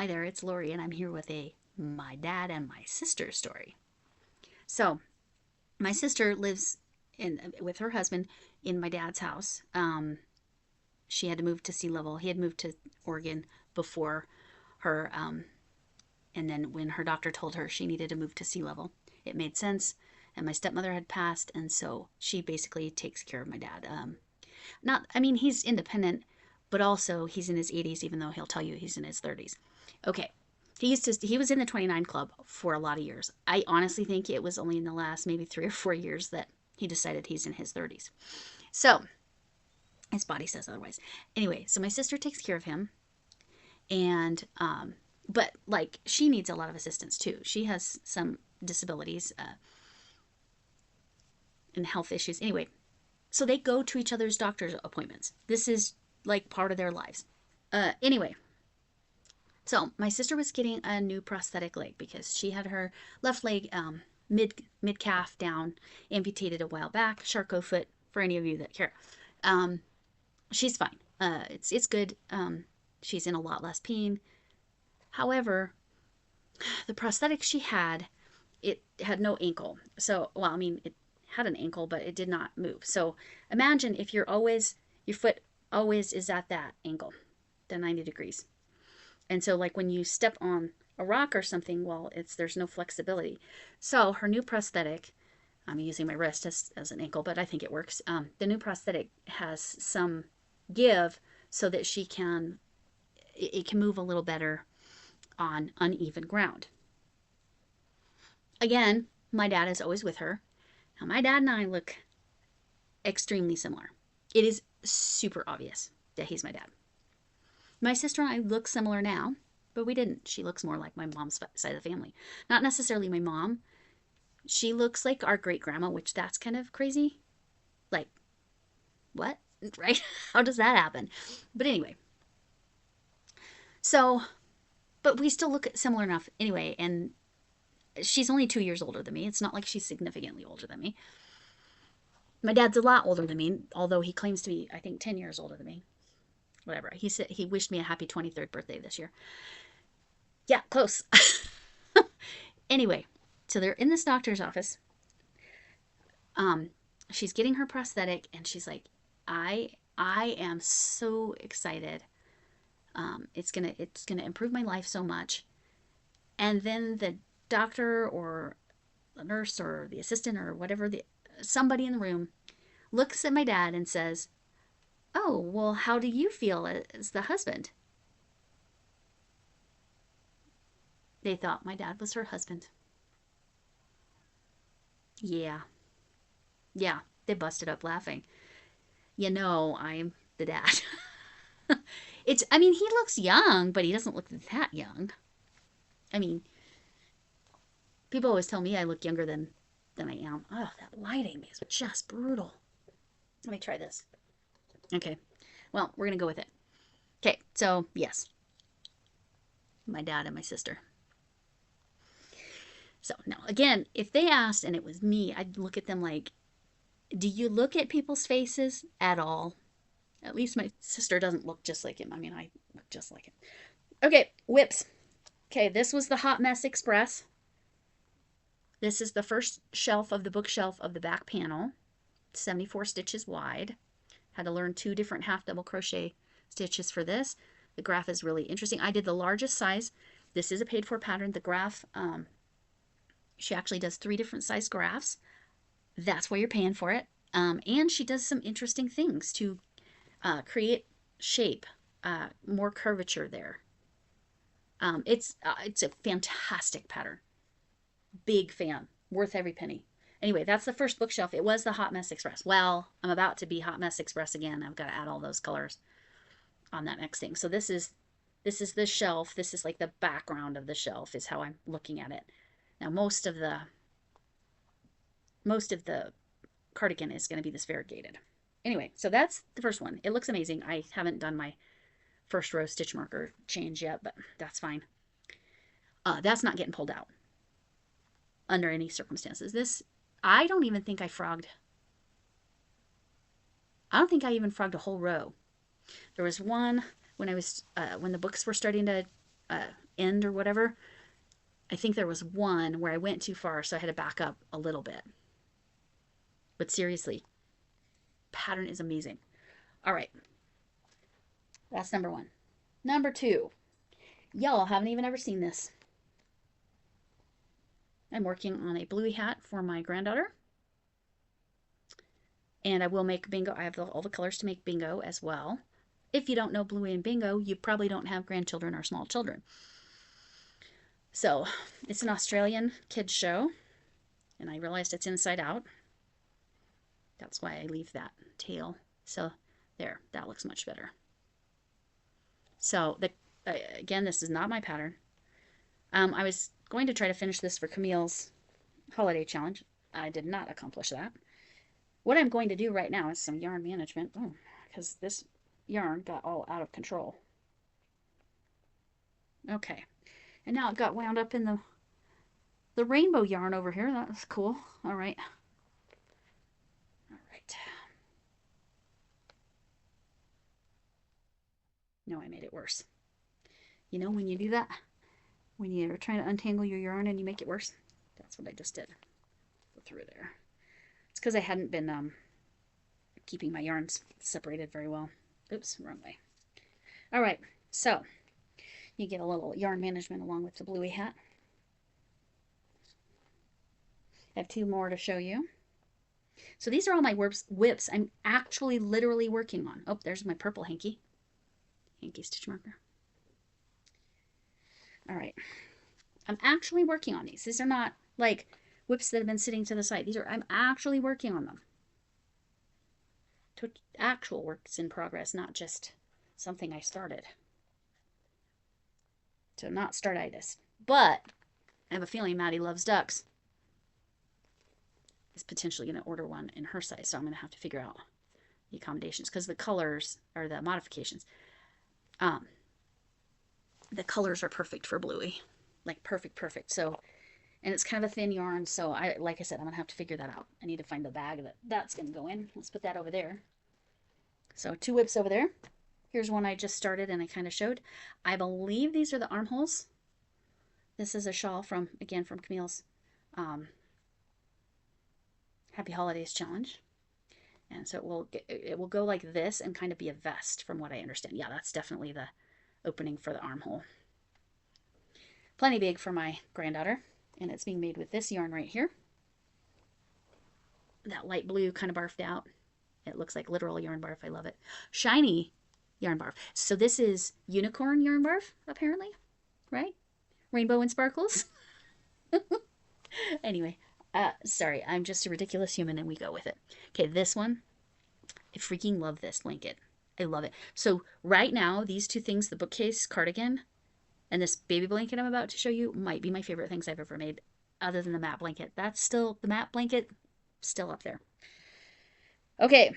Hi there, it's Lori, and I'm here with my dad and my sister story. So, my sister lives with her husband in my dad's house. She had to move to sea level. He had moved to Oregon before her, and then when her doctor told her she needed to move to sea level, it made sense. And my stepmother had passed, and so she basically takes care of my dad. I mean, he's independent, but also he's in his 80s, even though he'll tell you he's in his 30s. Okay. He was in the 29 club for a lot of years. I honestly think it was only in the last maybe 3 or 4 years that he decided he's in his 30s. So, his body says otherwise. Anyway, so my sister takes care of him, and but like she needs a lot of assistance too. She has some disabilities and health issues. Anyway, so they go to each other's doctor's appointments. This is like part of their lives. Anyway, so my sister was getting a new prosthetic leg because she had her left leg mid calf down amputated a while back. Charcot foot for any of you that care. She's fine. It's good. She's in a lot less pain. However, the prosthetic she had, it had no ankle. So, well, I mean, it had an ankle, but it did not move. So imagine if your foot always is at that angle, the 90 degrees. And so like when you step on a rock or something, well, there's no flexibility. So her new prosthetic, I'm using my wrist as an ankle, but I think it works. The new prosthetic has some give so that it can move a little better on uneven ground. Again, my dad is always with her. Now, my dad and I look extremely similar. It is super obvious that he's my dad. My sister and I look similar now, but we didn't. She looks more like my mom's side of the family. Not necessarily my mom. She looks like our great-grandma, which that's kind of crazy. Like, what? Right? How does that happen? But anyway. So, but we still look similar enough anyway, and she's only 2 years older than me. It's not like she's significantly older than me. My dad's a lot older than me, although he claims to be, I think, 10 years older than me. Whatever. He said he wished me a happy 23rd birthday this year. Yeah, close. Anyway, so they're in this doctor's office. She's getting her prosthetic, and she's like, I am so excited. It's gonna improve my life so much. And then the doctor or the nurse or the assistant or whatever, somebody in the room looks at my dad and says, "Oh, well, how do you feel as the husband?" They thought my dad was her husband. Yeah. Yeah, they busted up laughing. I'm the dad. I mean, he looks young, but he doesn't look that young. I mean, people always tell me I look younger than I am. Oh, that lighting is just brutal. Let me try this. Okay. Well, we're going to go with it. Okay, so yes. My dad and my sister. So, now, again, if they asked and it was me, I'd look at them like, do you look at people's faces at all? At least my sister doesn't look just like him. I mean, I look just like him. Okay, whips. Okay, this was the Hot Mess Express. This is the first shelf of the bookshelf of the back panel. 74 stitches wide. Had to learn 2 different half double crochet stitches for this. The graph is really interesting. I did the largest size. This is a paid for pattern. The graph, she actually does 3 different size graphs. That's why you're paying for it. And she does some interesting things to create shape, more curvature there. It's a fantastic pattern. Big fan. Worth every penny. Anyway, that's the first bookshelf. It was the Hot Mess Express. Well, I'm about to be Hot Mess Express again. I've got to add all those colors on that next thing. So this is the shelf. This is like the background of the shelf is how I'm looking at it. Now most of the cardigan is going to be this variegated. Anyway, so that's the first one. It looks amazing. I haven't done my first row stitch marker change yet, but that's fine. That's not getting pulled out under any circumstances. This, I don't even think I frogged. I don't think I even frogged a whole row. There was one when I was when the books were starting to end or whatever. I think there was one where I went too far, so I had to back up a little bit. But seriously, pattern is amazing. All right, that's number one. Number two, y'all haven't even ever seen this. I'm working on a bluey hat for my granddaughter. And I will make bingo. I have all the colors to make bingo as well. If you don't know bluey and bingo, you probably don't have grandchildren or small children. So it's an Australian kids show, and I realized it's inside out. That's why I leave that tail. So there, that looks much better. So again, this is not my pattern. I was going to try to finish this for Camille's holiday challenge. I did not accomplish that. What I'm going to do right now is some yarn management, because this yarn got all out of control. Okay, and now it got wound up in the rainbow yarn over here. That's cool. All right. All right. No, I made it worse. You know when you do that? When you're trying to untangle your yarn and you make it worse? That's what I just did. Go through there. It's because I hadn't been keeping my yarns separated very well. Oops, wrong way. All right, so you get a little yarn management along with the bluey hat. I have two more to show you. So these are all my whips I'm actually literally working on. Oh, there's my purple hanky stitch marker. All right, I'm actually working on these. These are not like whips that have been sitting to the side. I'm actually working on them. Actual works in progress, not just something I started. So not startitis. But I have a feeling Maddie Loves Ducks is potentially going to order one in her size. So I'm going to have to figure out the accommodations because the colors or the modifications. The colors are perfect for bluey. Like perfect. So, and it's kind of a thin yarn. So like I said, I'm going to have to figure that out. I need to find the bag that's going to go in. Let's put that over there. So 2 whips over there. Here's one I just started and I kind of showed. I believe these are the armholes. This is a shawl from Camille's Happy Holidays challenge. And so it will go like this and kind of be a vest from what I understand. Yeah, that's definitely the opening for the armhole. Plenty big for my granddaughter. And it's being made with this yarn right here. That light blue kind of barfed out. It looks like literal yarn barf. I love it. Shiny yarn barf. So this is unicorn yarn barf, apparently, right? Rainbow and sparkles. Anyway, sorry, I'm just a ridiculous human and we go with it. Okay, this one, I freaking love this blanket. I love it. So right now, these two things, the bookcase cardigan and this baby blanket I'm about to show you, might be my favorite things I've ever made, other than the mat blanket. That's still, the mat blanket, still up there. Okay.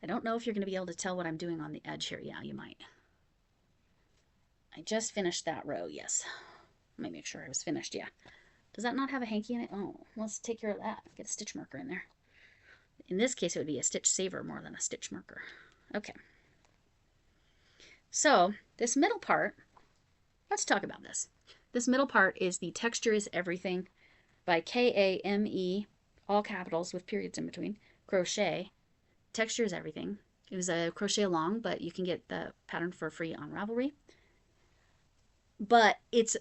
I don't know if you're going to be able to tell what I'm doing on the edge here. Yeah, you might. I just finished that row, yes. Let me make sure I was finished, yeah. Does that not have a hanky in it? Oh, let's take care of that. Get a stitch marker in there. In this case, it would be a stitch saver more than a stitch marker. Okay. So, this middle part, let's talk about this. This middle part is the Texture is Everything by Kame, all capitals with periods in between, Crochet. Texture is Everything. It was a crochet along, but you can get the pattern for free on Ravelry. But it's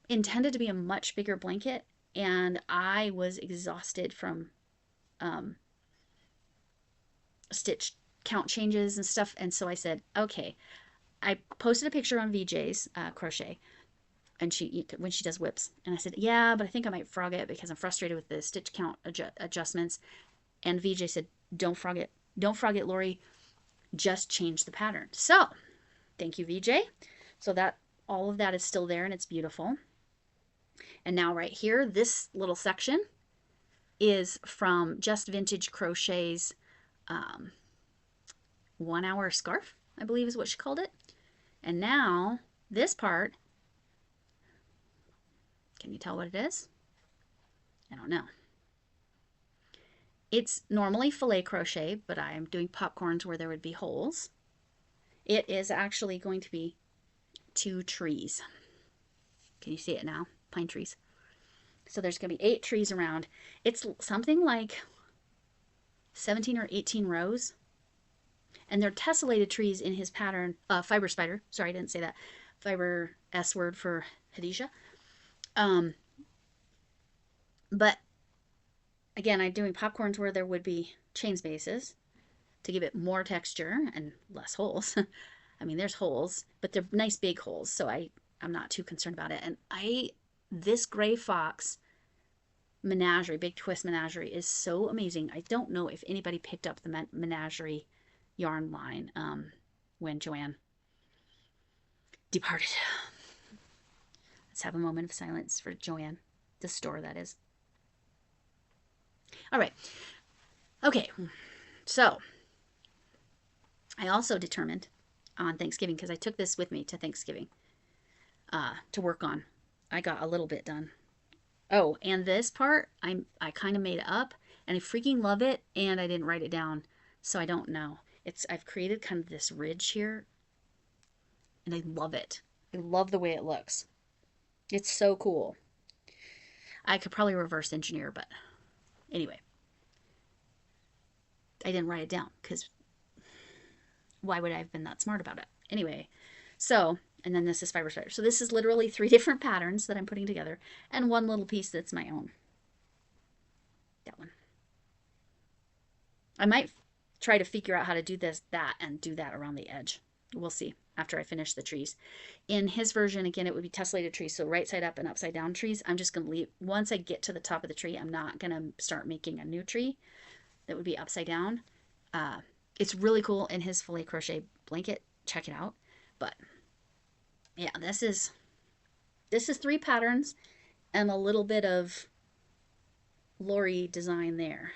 intended to be a much bigger blanket, and I was exhausted from stitch count changes and stuff, and so I said, okay. I posted a picture on VJ's crochet, and when she does whips, and I said, yeah, but I think I might frog it because I'm frustrated with the stitch count adjustments. And VJ said, don't frog it, Lori, just change the pattern. So thank you, VJ. So that all of that is still there and it's beautiful. And now right here, this little section is from Just Vintage Crochet's 1 hour scarf, I believe is what she called it. And now this part, can you tell what it is? I don't know. It's normally filet crochet, but I'm doing popcorns where there would be holes. It is actually going to be 2 trees. Can you see it now? Pine trees. So there's going to be 8 trees around. It's something like 17 or 18 rows. And they're tessellated trees in his pattern, fiber spider. Sorry, I didn't say that. Fiber S word for Hadisha. But again, I'm doing popcorns where there would be chain spaces to give it more texture and less holes. I mean, there's holes, but they're nice big holes, so I'm not too concerned about it. And this gray fox menagerie, Big Twist Menagerie, is so amazing. I don't know if anybody picked up the menagerie yarn line when Joanne departed. Let's have a moment of silence for Joanne, the store that is. All right. Okay. So I also determined on Thanksgiving, because I took this with me to Thanksgiving to work on. I got a little bit done. Oh, and this part I kind of made up, and I freaking love it, and I didn't write it down, so I don't know. I've created kind of this ridge here, and I love it. I love the way it looks. It's so cool. I could probably reverse engineer, but anyway. I didn't write it down, because why would I have been that smart about it? Anyway, so, and then this is fiber spider. So this is literally 3 different patterns that I'm putting together, and one little piece that's my own. That one. I might try to figure out how to do that, and do that around the edge. We'll see after I finish the trees. In his version, again, it would be tessellated trees, so right side up and upside down trees. I'm just going to leave, once I get to the top of the tree, I'm not going to start making a new tree that would be upside down. It's really cool in his filet crochet blanket. Check it out. But yeah, this is 3 patterns and a little bit of Lori design there.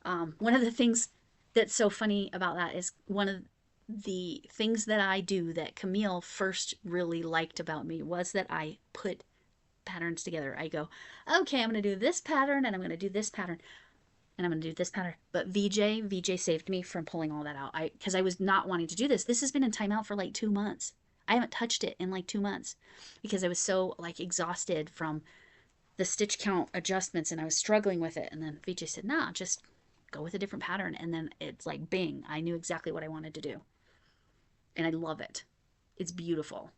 One of the things that's so funny about that is one of the things that I do that Camille first really liked about me was that I put patterns together. I go, okay, I'm going to do this pattern, and I'm going to do this pattern, and I'm going to do this pattern. But VJ saved me from pulling all that out. Because I was not wanting to do this. This has been in timeout for like 2 months. I haven't touched it in like 2 months because I was so like exhausted from the stitch count adjustments, and I was struggling with it. And then VJ said, nah, just go with a different pattern. And then it's like, bing, I knew exactly what I wanted to do. And I love it. It's beautiful.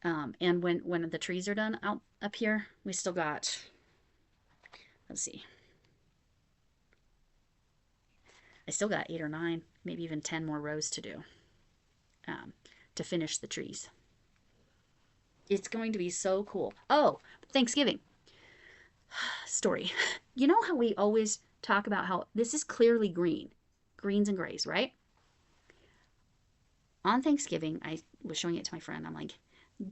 And when the trees are done out up here, we still got, let's see, I still got 8 or 9, maybe even 10 more rows to do to finish the trees. It's going to be so cool. Oh, Thanksgiving story. You know how we always talk about how this is clearly green, greens and grays, right? On Thanksgiving, I was showing it to my friend. I'm like,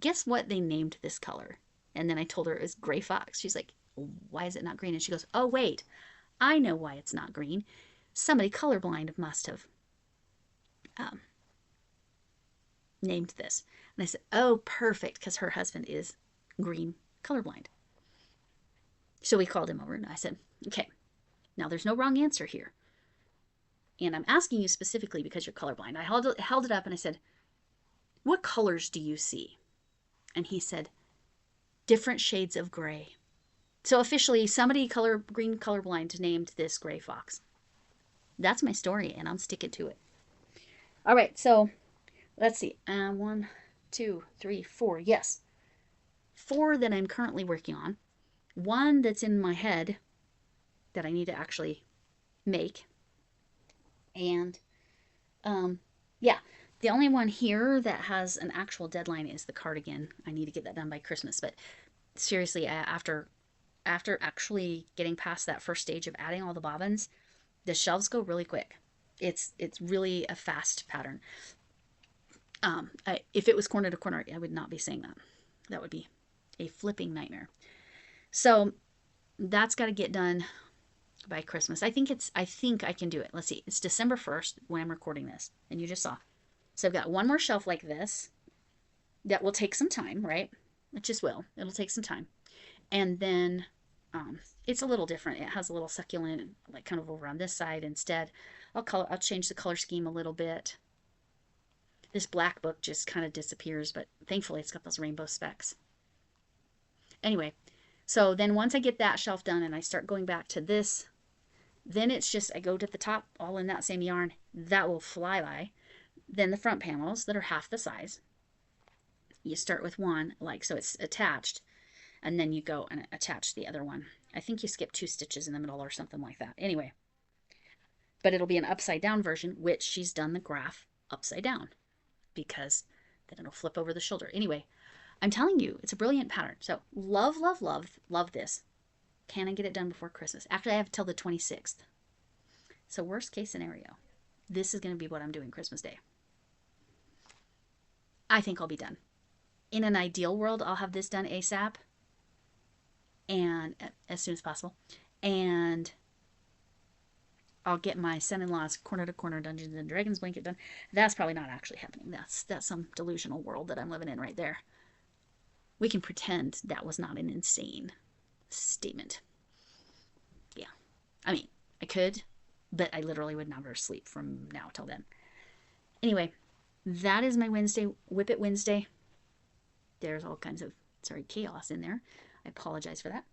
guess what they named this color? And then I told her it was gray fox. She's like, why is it not green? And she goes, oh, wait, I know why it's not green. Somebody colorblind must have named this. And I said, oh, perfect, because her husband is green colorblind. So we called him over, and I said, okay, now there's no wrong answer here. And I'm asking you specifically because you're colorblind. I held it up and I said, what colors do you see? And he said, different shades of gray. So officially, somebody green colorblind named this gray fox. That's my story, and I'm sticking to it. All right, so let's see. 1, 2, 3, 4. Yes. 4 that I'm currently working on. 1 that's in my head that I need to actually make. And yeah, the only one here that has an actual deadline is the cardigan. I need to get that done by Christmas. But seriously, after actually getting past that first stage of adding all the bobbins, the shelves go really quick. It's really a fast pattern. If it was corner to corner, I would not be saying that. That would be a flipping nightmare. So that's got to get done by Christmas. I think I can do it. Let's see. It's December 1st when I'm recording this, and you just saw. So I've got one more shelf like this that will take some time, right? It just will. It'll take some time. And then it's a little different. It has a little succulent, like kind of over on this side instead. I'll change the color scheme a little bit. This black book just kind of disappears, but thankfully it's got those rainbow specks. Anyway, so then once I get that shelf done and I start going back to this, then it's just I go to the top all in that same yarn. That will fly by. Then the front panels that are half the size. You start with one, like so it's attached, and then you go and attach the other one. I think you skip 2 stitches in the middle or something like that. Anyway, but it'll be an upside down version, which she's done the graph upside down because then it'll flip over the shoulder. Anyway, I'm telling you, it's a brilliant pattern. So love, love, love, love this. Can I get it done before Christmas? After I have till the 26th. So worst case scenario, this is going to be what I'm doing Christmas Day. I think I'll be done. In an ideal world, I'll have this done ASAP and as soon as possible. And I'll get my son-in-law's corner to corner Dungeons and Dragons blanket done. That's probably not actually happening. That's some delusional world that I'm living in right there. We can pretend that was not an insane statement. Yeah. I mean, I could, but I literally would never sleep from now till then. Anyway, that is my Wednesday, Whip It Wednesday. There's all kinds of, chaos in there. I apologize for that.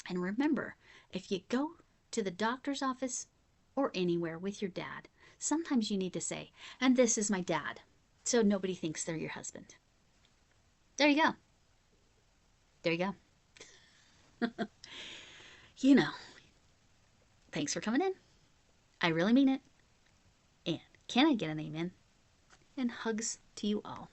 And remember, if you go to the doctor's office or anywhere with your dad, sometimes you need to say, and this is my dad, so nobody thinks they're your husband. There you go. There you go. You know, thanks for coming in. I really mean it. And can I get an amen? And hugs to you all.